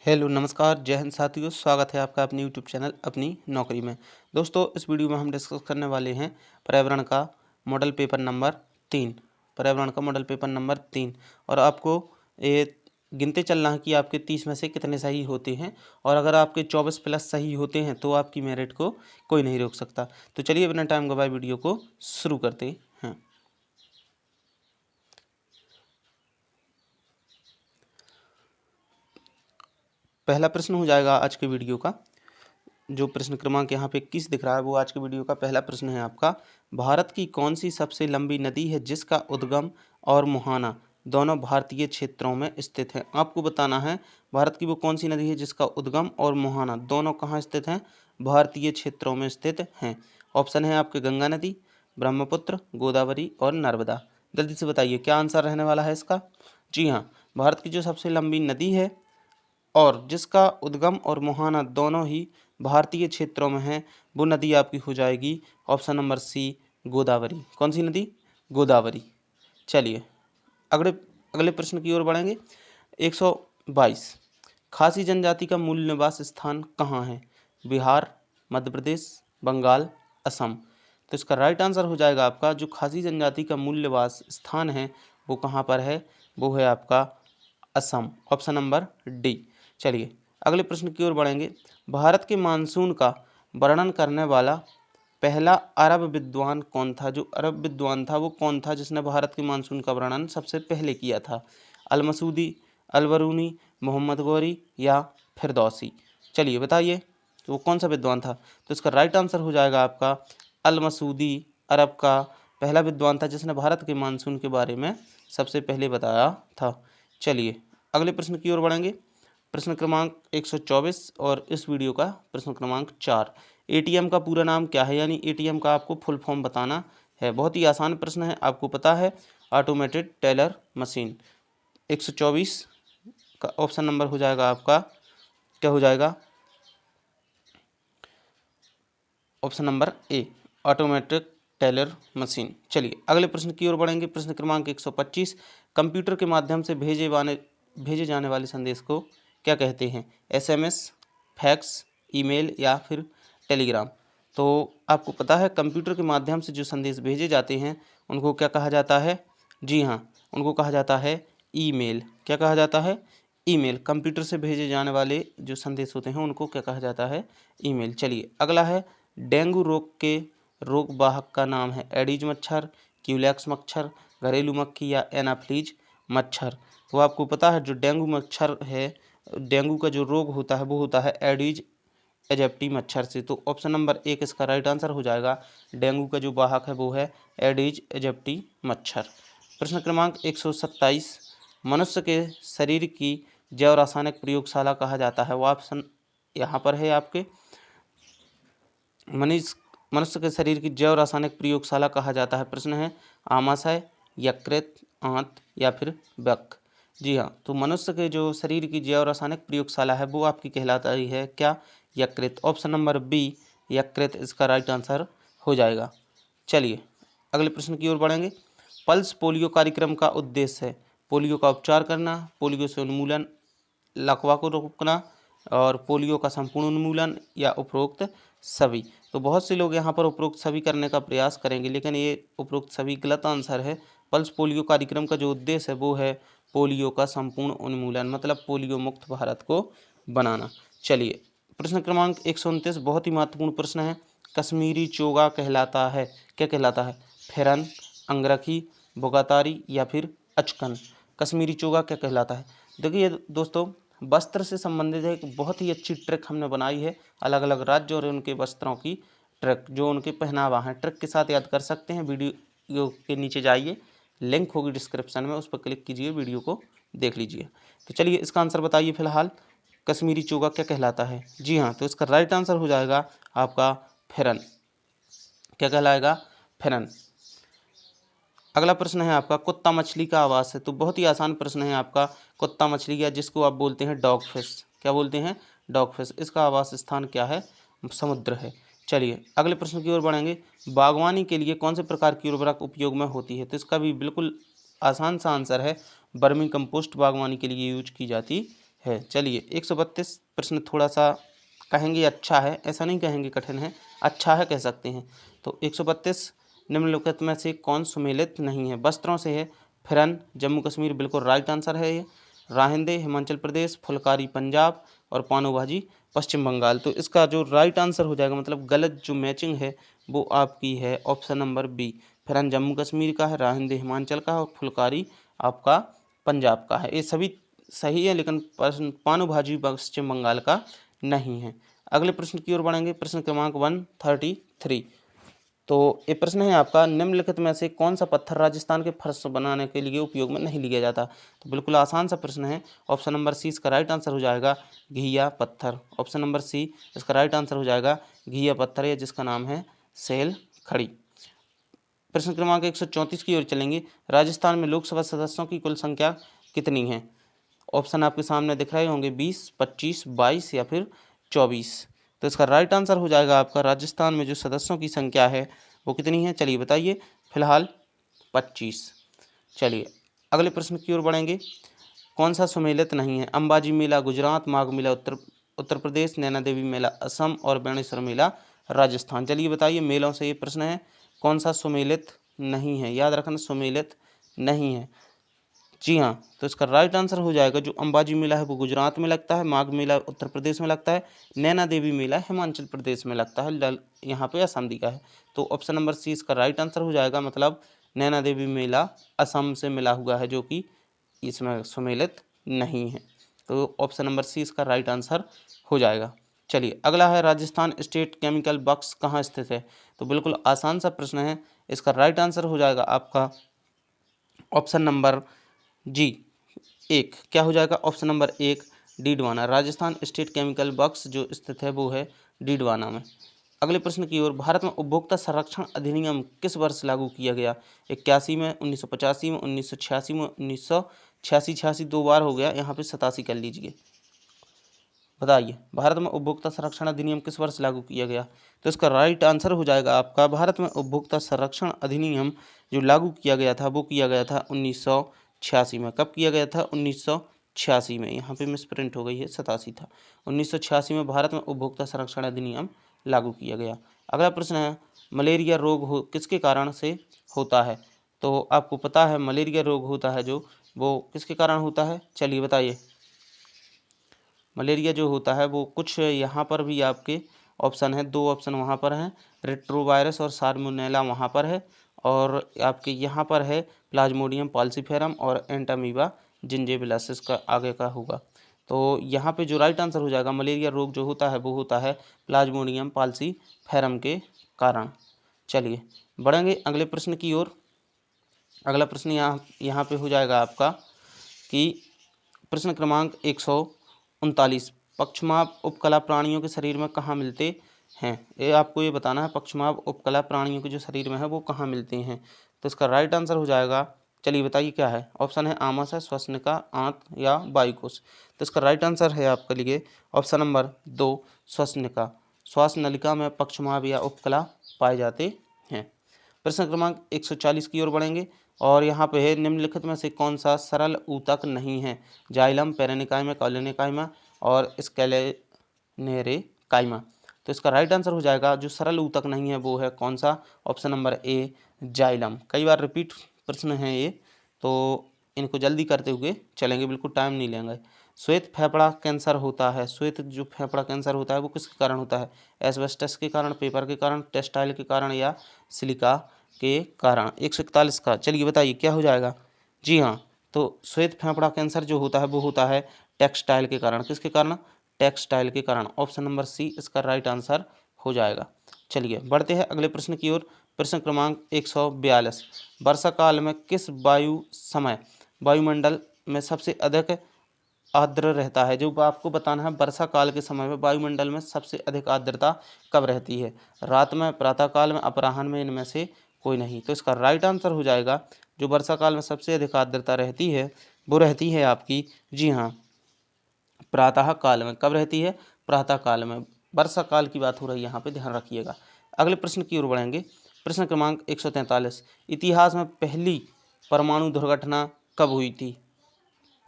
Hello नमस्कार जय हिंद साथियों, स्वागत है आपका अपने यूट्यूब चैनल अपनी नौकरी में। दोस्तों, इस वीडियो में हम डिस्कस करने वाले हैं पर्यावरण का मॉडल पेपर नंबर 3। पर्यावरण का मॉडल पेपर नंबर 3 और आपको ये गिनते चलना है कि आपके 30 में से कितने सही होते हैं। और अगर आपके 24 प्लस सही होते हैं तो आपकी मेरिट को कोई नहीं रोक सकता। तो चलिए बिना टाइम गवाए वीडियो को शुरू करते हैं। पहला प्रश्न हो जाएगा आज के वीडियो का। जो प्रश्न क्रमांक यहाँ पे 21 दिख रहा है वो आज के वीडियो का पहला प्रश्न है आपका। भारत की कौन सी सबसे लंबी नदी है जिसका उद्गम और मुहाना दोनों भारतीय क्षेत्रों में स्थित है। आपको बताना है भारत की वो कौन सी नदी है जिसका उद्गम और मुहाना दोनों कहाँ स्थित हैं, भारतीय क्षेत्रों में स्थित हैं। ऑप्शन है आपके गंगा नदी, ब्रह्मपुत्र, गोदावरी और नर्मदा। जल्दी से बताइए क्या आंसर रहने वाला है इसका। जी हाँ, भारत की जो सबसे लंबी नदी है और जिसका उद्गम और मुहाना दोनों ही भारतीय क्षेत्रों में है वो नदी आपकी हो जाएगी ऑप्शन नंबर सी, गोदावरी। कौन सी नदी? गोदावरी। चलिए अगले अगले प्रश्न की ओर बढ़ेंगे। 122, खासी जनजाति का मूल निवास स्थान कहाँ है? बिहार, मध्य प्रदेश, बंगाल, असम। तो इसका राइट आंसर हो जाएगा आपका जो खासी जनजाति का मूल निवास स्थान है वो कहाँ पर है, वो है आपका असम। Option number D. चलिए अगले प्रश्न की ओर बढ़ेंगे। भारत के मानसून का वर्णन करने वाला पहला अरब विद्वान कौन था? जो अरब विद्वान था वो कौन था जिसने भारत के मानसून का वर्णन सबसे पहले किया था? अलमसूदी, अलबरूनी, मोहम्मद गौरी या फिरदौसी। चलिए बताइए तो वो कौन सा विद्वान था। तो इसका राइट आंसर हो जाएगा आपका अलमसूदी अरब का पहला विद्वान था जिसने भारत के मानसून के बारे में सबसे पहले बताया था। चलिए अगले प्रश्न की ओर बढ़ेंगे। प्रश्न क्रमांक 124 और इस वीडियो का प्रश्न क्रमांक 4। एटीएम का पूरा नाम क्या है, यानी एटीएम का आपको फुल फॉर्म बताना है। बहुत ही आसान प्रश्न है, आपको पता है ऑटोमेटेड टेलर मशीन। 124 का ऑप्शन नंबर हो जाएगा आपका, क्या हो जाएगा? Option number A, automatic teller machine. चलिए अगले प्रश्न की ओर बढ़ेंगे। प्रश्न क्रमांक 125, कंप्यूटर के माध्यम से भेजे जाने वाले संदेश को क्या कहते हैं? एसएमएस, फैक्स, ईमेल या फिर टेलीग्राम। तो आपको पता है कंप्यूटर के माध्यम से जो संदेश भेजे जाते हैं उनको क्या कहा जाता है? जी हाँ, उनको कहा जाता है ईमेल। क्या कहा जाता है? ईमेल। कंप्यूटर से भेजे जाने वाले जो संदेश होते हैं उनको क्या कहा जाता है? ईमेल। चलिए अगला है, डेंगू रोग के रोग वाहक का नाम है? एडिज मच्छर, क्यूलेक्स मच्छर, घरेलू मक्खी या एनाफ्लीज मच्छर। तो आपको पता है जो डेंगू मच्छर है, डेंगू का जो रोग होता है वो होता है एडिज एजिप्टी मच्छर से। तो ऑप्शन नंबर एक इसका राइट आंसर हो जाएगा। डेंगू का जो वाहक है वो है एडिज एजिप्टी मच्छर। प्रश्न क्रमांक 127, मनुष्य के शरीर की जैव रासायनिक प्रयोगशाला कहा जाता है? वो ऑप्शन यहाँ पर है आपके। मनुष्य के शरीर की जैव रासायनिक प्रयोगशाला कहा जाता है। प्रश्न है आमाशय, यकृत, आंत या फिर वृक्क। जी हाँ, तो मनुष्य के जो शरीर की जैव रासायनिक प्रयोगशाला है वो आपकी कहलाता ही है क्या? यकृत। ऑप्शन नंबर बी, यकृत इसका राइट आंसर हो जाएगा। चलिए अगले प्रश्न की ओर बढ़ेंगे। पल्स पोलियो कार्यक्रम का उद्देश्य है पोलियो का उपचार करना, पोलियो से उन्मूलन, लकवा को रोकना और पोलियो का संपूर्ण उन्मूलन या उपरोक्त सभी। तो बहुत से लोग यहाँ पर उपरोक्त सभी करने का प्रयास करेंगे लेकिन ये उपरोक्त सभी गलत आंसर है। पल्स पोलियो कार्यक्रम का जो उद्देश्य है वो है पोलियो का संपूर्ण उन्मूलन, मतलब पोलियो मुक्त भारत को बनाना। चलिए प्रश्न क्रमांक 129 बहुत ही महत्वपूर्ण प्रश्न है। कश्मीरी चोगा कहलाता है, क्या कहलाता है? फेरन, अंगरखी, बोगातारी या फिर अचकन। कश्मीरी चोगा क्या कहलाता है? देखिए दोस्तों, वस्त्र से संबंधित एक बहुत ही अच्छी ट्रिक हमने बनाई है। अलग अलग राज्य और उनके वस्त्रों की ट्रिक, जो उनके पहनावा हैं, ट्रिक के साथ याद कर सकते हैं। वीडियो के नीचे जाइए, लिंक होगी डिस्क्रिप्शन में, उस पर क्लिक कीजिए, वीडियो को देख लीजिए। तो चलिए इसका आंसर बताइए फिलहाल, कश्मीरी चोगा क्या कहलाता है? जी हाँ, तो इसका राइट आंसर हो जाएगा आपका फेरन। क्या कहलाएगा? फेरन। अगला प्रश्न है आपका, कुत्ता मछली का आवास है? तो बहुत ही आसान प्रश्न है आपका। कुत्ता मछली या जिसको आप बोलते हैं डॉग फिश, क्या बोलते हैं? Dog fish. इसका आवास स्थान क्या है? समुद्र है। चलिए अगले प्रश्न की ओर बढ़ेंगे। बागवानी के लिए कौन से प्रकार की उर्वरक उपयोग में होती है? तो इसका भी बिल्कुल आसान सा आंसर है, वर्मी कंपोस्ट बागवानी के लिए यूज की जाती है। चलिए 132 प्रश्न थोड़ा सा कहेंगे अच्छा है, ऐसा नहीं कहेंगे कठिन है, अच्छा है कह सकते हैं। तो 132 निम्नलिखित में से कौन सुमेलित नहीं है? वस्त्रों से है, फिरन जम्मू कश्मीर बिल्कुल राइट आंसर है ये, राहिंदे हिमाचल प्रदेश, फुलकारी पंजाब और पानो भाजी पश्चिम बंगाल। तो इसका जो राइट आंसर हो जाएगा, मतलब गलत जो मैचिंग है वो आपकी है ऑप्शन नंबर बी। फिरन जम्मू कश्मीर का है, राहिंदे हिमाचल का है और फुलकारी आपका पंजाब का है। ये सभी सही है, लेकिन पानो भाजी पश्चिम बंगाल का नहीं है। अगले प्रश्न की ओर बढ़ेंगे। प्रश्न क्रमांक 133। तो ये प्रश्न है आपका, निम्नलिखित में से कौन सा पत्थर राजस्थान के फर्श बनाने के लिए उपयोग में नहीं लिया जाता? तो बिल्कुल आसान सा प्रश्न है। ऑप्शन नंबर सी इसका राइट आंसर हो जाएगा घिया पत्थर। ऑप्शन नंबर सी इसका राइट आंसर हो जाएगा घिया पत्थर, या जिसका नाम है सेल खड़ी। प्रश्न क्रमांक 134 की ओर चलेंगे। राजस्थान में लोकसभा सदस्यों की कुल संख्या कितनी है? ऑप्शन आपके सामने दिख रहे होंगे 20, 25, 22 या फिर 24। तो इसका राइट आंसर हो जाएगा आपका, राजस्थान में जो सदस्यों की संख्या है वो कितनी है? चलिए बताइए। फिलहाल 25। चलिए अगले प्रश्न की ओर बढ़ेंगे। कौन सा सुमेलित नहीं है? अंबाजी मेला गुजरात, माघ मेला उत्तर प्रदेश, नैना देवी मेला असम और बेणेश्वर मेला राजस्थान। चलिए बताइए, मेलों से ये प्रश्न है, कौन सा सुमेलित नहीं है? याद रखना, सुमेलित नहीं है। जी हाँ, तो इसका राइट आंसर हो जाएगा, जो अंबाजी मेला है वो गुजरात में लगता है, माघ मेला उत्तर प्रदेश में लगता है, नैना देवी मेला हिमाचल प्रदेश में लगता है, यहाँ पे असम दिखा है। तो ऑप्शन नंबर सी इसका राइट आंसर हो जाएगा, मतलब नैना देवी मेला असम से मिला हुआ है, जो कि इसमें सम्मिलित नहीं है। तो ऑप्शन नंबर सी इसका राइट आंसर हो जाएगा। चलिए अगला है, राजस्थान स्टेट केमिकल वर्क्स कहाँ स्थित है? तो बिल्कुल आसान सा प्रश्न है। इसका राइट आंसर हो जाएगा आपका ऑप्शन नंबर जी 1। क्या हो जाएगा? Option number 1 Didwana. Rajasthan state chemical works जो स्थित है वो है डीडवाना में। अगले प्रश्न की ओर। भारत में उपभोक्ता संरक्षण अधिनियम किस वर्ष लागू किया गया? 81 में, 1985 में, 1986 में, 1986 दो बार हो गया, यहाँ पे 87 कर लीजिए। बताइए, भारत में उपभोक्ता संरक्षण अधिनियम किस वर्ष लागू किया गया? तो इसका राइट आंसर हो जाएगा आपका, भारत में उपभोक्ता संरक्षण अधिनियम जो लागू किया गया था वो किया गया था 1986 में। कब किया गया था? 1986 में। यहाँ पे मिसप्रिंट हो गई है, 87 था। 1986 में भारत में उपभोक्ता संरक्षण अधिनियम लागू किया गया। अगला प्रश्न है, मलेरिया रोग किसके कारण से होता है? तो आपको पता है मलेरिया रोग होता है जो, वो किसके कारण होता है? चलिए बताइए। मलेरिया जो होता है वो कुछ यहाँ पर भी आपके ऑप्शन है, दो ऑप्शन वहाँ पर हैं, रेट्रोवायरस और साल्मोनेला वहाँ पर है, और आपके यहाँ पर है प्लाज्मोडियम फाल्सीफेरम और एंटामीबा जिंजिबिलिस, इसका आगे का होगा। तो यहाँ पे जो राइट आंसर हो जाएगा, मलेरिया रोग जो होता है वो होता है प्लाज्मोडियम फाल्सीफेरम के कारण। चलिए बढ़ेंगे अगले प्रश्न की ओर। अगला प्रश्न यहाँ पे हो जाएगा आपका कि प्रश्न क्रमांक 139। पक्षमाप उपकला प्राणियों के शरीर में कहाँ मिलते हैं? ये आपको ये बताना है, पक्षमाप उपकला प्राणियों के जो शरीर में है वो कहाँ मिलते हैं। तो इसका राइट आंसर हो जाएगा, चलिए बताइए क्या है? ऑप्शन है आमाशय, श्वसनिका, आंत या वायुकोश। तो इसका राइट आंसर है आपके लिए ऑप्शन नंबर 2 श्वसनिका। श्वास नलिका में पक्षमाप या उपकला पाए जाते हैं। प्रश्न क्रमांक 140 की ओर बढ़ेंगे, और यहाँ पे है, निम्नलिखित में से कौन सा सरल ऊतक नहीं है? जाइलम, पेरेनिकाइमा, कॉलोनिकाइमा और स्केलेनेरेकाइमा। तो इसका राइट आंसर हो जाएगा, जो सरल ऊतक नहीं है वो है कौन सा? Option number A xylem. कई बार रिपीट प्रश्न है ये, तो इनको जल्दी करते हुए चलेंगे, बिल्कुल टाइम नहीं लेंगे। श्वेत फेफड़ा कैंसर होता है, श्वेत जो फेफड़ा कैंसर होता है वो किसके कारण होता है? एस्बेस्टस के कारण, पेपर के कारण, टेक्सटाइल के कारण या सिलिका के कारण? 141 का, चलिए बताइए क्या हो जाएगा? जी हाँ, तो श्वेत फेफड़ा कैंसर जो होता है वो होता है टेक्सटाइल के कारण। किसके कारण? टेक्सटाइल के कारण। ऑप्शन नंबर सी इसका राइट आंसर हो जाएगा। चलिए बढ़ते हैं अगले प्रश्न की ओर। प्रश्न क्रमांक 142। वर्षा काल में किस वायु समय वायुमंडल में सबसे अधिक आर्द्र रहता है? जो आपको बताना है, वर्षा काल के समय में वायुमंडल में सबसे अधिक आर्द्रता कब रहती है? रात में, प्रातः काल में, अपराह्न में, इनमें से कोई नहीं। तो इसका राइट आंसर हो जाएगा, जो वर्षा काल में सबसे अधिक आर्द्रता रहती है वो रहती है आपकी, जी हाँ, प्रातः काल में। कब रहती है? प्रातः काल में। वर्षा काल की बात हो रही है यहाँ पे, ध्यान रखिएगा। अगले प्रश्न की ओर बढ़ेंगे। प्रश्न क्रमांक 143। इतिहास में पहली परमाणु दुर्घटना कब हुई थी?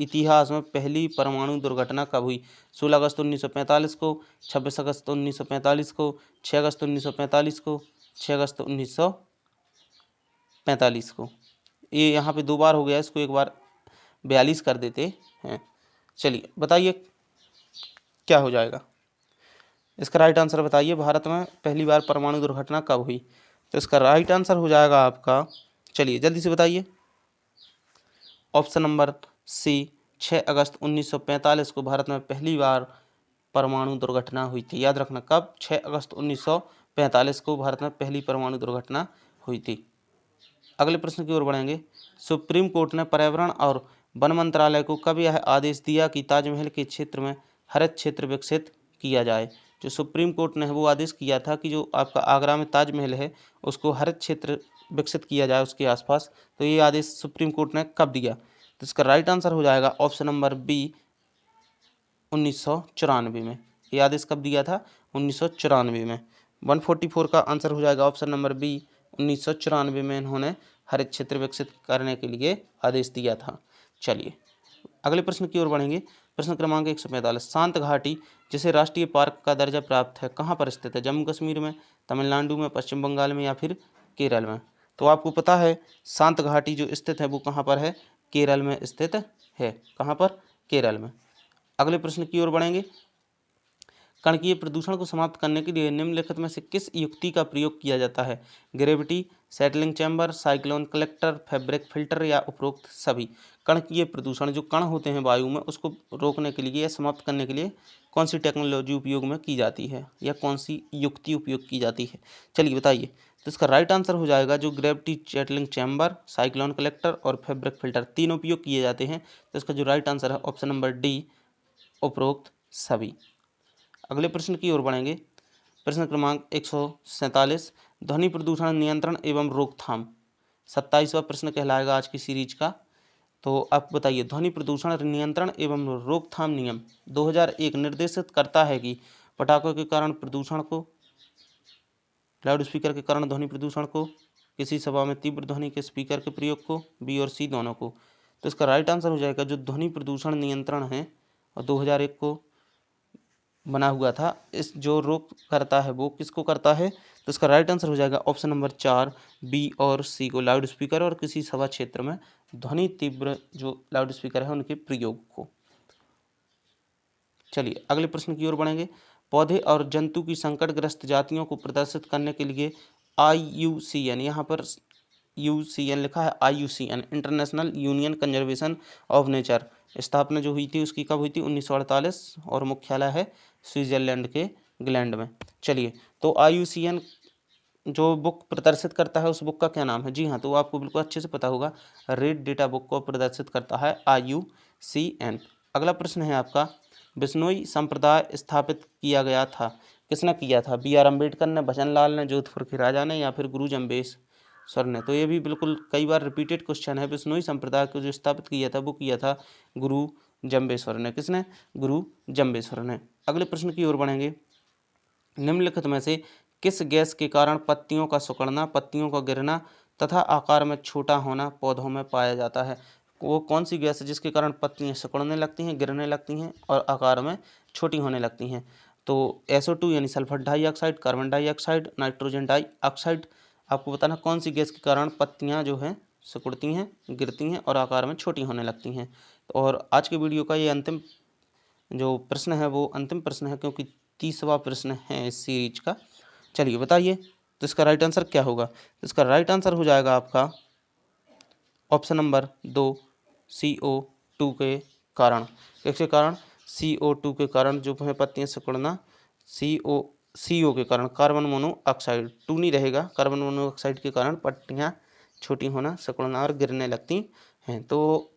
इतिहास में पहली परमाणु दुर्घटना कब हुई? 16 अगस्त 1945 को, 26 अगस्त 1945 को, 6 अगस्त 1945 को, 6 अगस्त 1945 को। ये यहाँ पे 2 बार हो गया, इसको एक बार 42 कर देते हैं। चलिए बताइए क्या हो जाएगा इसका राइट आंसर बताइए। भारत में पहली बार परमाणु दुर्घटना कब हुई? तो इसका राइट आंसर हो जाएगा आपका, चलिए जल्दी से बताइए, ऑप्शन नंबर सी 6 अगस्त 1945 को भारत में पहली बार परमाणु दुर्घटना हुई थी। याद रखना कब, 6 अगस्त 1945 को भारत में पहली परमाणु दुर्घटना हुई थी। अगले प्रश्न की ओर बढ़ेंगे। सुप्रीम कोर्ट ने पर्यावरण और वन मंत्रालय को कब यह आदेश दिया कि ताजमहल के क्षेत्र में हरित क्षेत्र विकसित किया जाए? जो सुप्रीम कोर्ट ने वो आदेश किया था कि जो आपका आगरा में ताजमहल है उसको हरित क्षेत्र विकसित किया जाए उसके आसपास, तो ये आदेश सुप्रीम कोर्ट ने कब दिया? तो इसका राइट आंसर हो जाएगा ऑप्शन नंबर बी 1994 में। ये आदेश कब दिया था? 1994 में। 144 का आंसर हो जाएगा ऑप्शन नंबर बी 1994 में इन्होंने हरित क्षेत्र विकसित करने के लिए आदेश दिया था। चलिए अगले प्रश्न की ओर बढ़ेंगे। प्रश्न क्रमांक 145। शांत घाटी जिसे राष्ट्रीय पार्क का दर्जा प्राप्त है कहाँ पर स्थित है? जम्मू कश्मीर में, तमिलनाडु में, पश्चिम बंगाल में या फिर केरल में? तो आपको पता है शांत घाटी जो स्थित है वो कहाँ पर है? केरल में स्थित है। कहाँ पर? केरल में। अगले प्रश्न की ओर बढ़ेंगे। कणकीय प्रदूषण को समाप्त करने के लिए निम्नलिखित में से किस युक्ति का प्रयोग किया जाता है? Gravity, settling chamber, cyclone collector, fabric filter या उपरोक्त सभी? कणकीय प्रदूषण जो कण होते हैं वायु में उसको रोकने के लिए या समाप्त करने के लिए कौन सी टेक्नोलॉजी उपयोग में की जाती है या कौन सी युक्ति उपयोग की जाती है? चलिए बताइए। तो इसका राइट आंसर हो जाएगा जो gravity, settling chamber, cyclone collector और फैब्रिक फिल्टर तीन उपयोग किए जाते हैं। तो इसका जो राइट आंसर है ऑप्शन नंबर डी उपरोक्त सभी। अगले प्रश्न की ओर बढ़ेंगे। प्रश्न क्रमांक 147। ध्वनि प्रदूषण नियंत्रण एवं रोकथाम 27वां प्रश्न कहलाएगा आज की सीरीज का। तो आप बताइए ध्वनि प्रदूषण नियंत्रण एवं रोकथाम नियम 2001 निर्देशित करता है कि पटाखों के कारण प्रदूषण को, लाउड स्पीकर के कारण ध्वनि प्रदूषण को, किसी सभा में तीव्र ध्वनि के स्पीकर के प्रयोग को, बी और सी दोनों को? तो इसका राइट आंसर हो जाएगा जो ध्वनि प्रदूषण नियंत्रण है और 2001 को बना हुआ था, इस जो रोक करता है वो किसको करता है? तो इसका राइट आंसर हो जाएगा ऑप्शन नंबर 4 बी और सी को, लाउड स्पीकर और किसी सभा क्षेत्र में ध्वनि तीव्र जो लाउड स्पीकर है उनके प्रयोग को। चलिए अगले प्रश्न की ओर बढ़ेंगे। पौधे और जंतु की संकटग्रस्त जातियों को प्रदर्शित करने के लिए IUCN, यहाँ पर UCN लिखा है, IUCN international union conservation of nature स्थापना जो हुई थी उसकी कब हुई थी? 1948 और मुख्यालय है स्विट्जरलैंड के ग्लैंड में। चलिए तो IUCN जो बुक प्रदर्शित करता है उस बुक का क्या नाम है? जी हाँ, तो आपको बिल्कुल अच्छे से पता होगा, रेड डेटा बुक को प्रदर्शित करता है IUCN। अगला प्रश्न है आपका, बिश्नोई संप्रदाय स्थापित किया गया था, किसने किया था? BR अम्बेडकर ने, भजनलाल ने, जोधपुर के राजा ने या फिर गुरु जम्बेश्वर ने? तो ये भी बिल्कुल कई बार रिपीटेड क्वेश्चन है। बिश्नोई संप्रदाय को जो स्थापित किया था वो किया था गुरु जम्बेश्वर ने। किसने? गुरु जम्बेश्वर ने। अगले प्रश्न की ओर बढ़ेंगे। निम्नलिखित में से किस गैस के कारण पत्तियों का सिकुड़ना, पत्तियों का गिरना तथा आकार में छोटा होना पौधों में पाया जाता है? वो कौन सी गैस है जिसके कारण पत्तियां सिकुड़ने लगती हैं, गिरने लगती हैं और आकार में छोटी होने लगती हैं? तो SO2 यानी sulphur dioxide, carbon dioxide, nitrogen dioxide. आपको बताना कौन सी गैस के कारण पत्तियां जो हैं सिकुड़ती हैं, गिरती हैं और आकार में छोटी होने लगती हैं। और आज के वीडियो का ये अंतिम जो प्रश्न है वो अंतिम प्रश्न है क्योंकि 30वां प्रश्न है इस सीरीज का। चलिए बताइए तो इसका राइट आंसर क्या होगा? तो इसका राइट आंसर हो जाएगा आपका ऑप्शन नंबर 2 CO2 के कारण। किसके कारण? CO2 के कारण जो है पत्तियां सिकुड़ना, CO के कारण, कार्बन मोनोऑक्साइड 2 नहीं रहेगा, कार्बन मोनोऑक्साइड के कारण पत्तियां छोटी होना, सिकुड़ना और गिरने लगती हैं। तो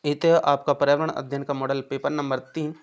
ये तो आपका पर्यावरण अध्ययन का मॉडल पेपर नंबर 3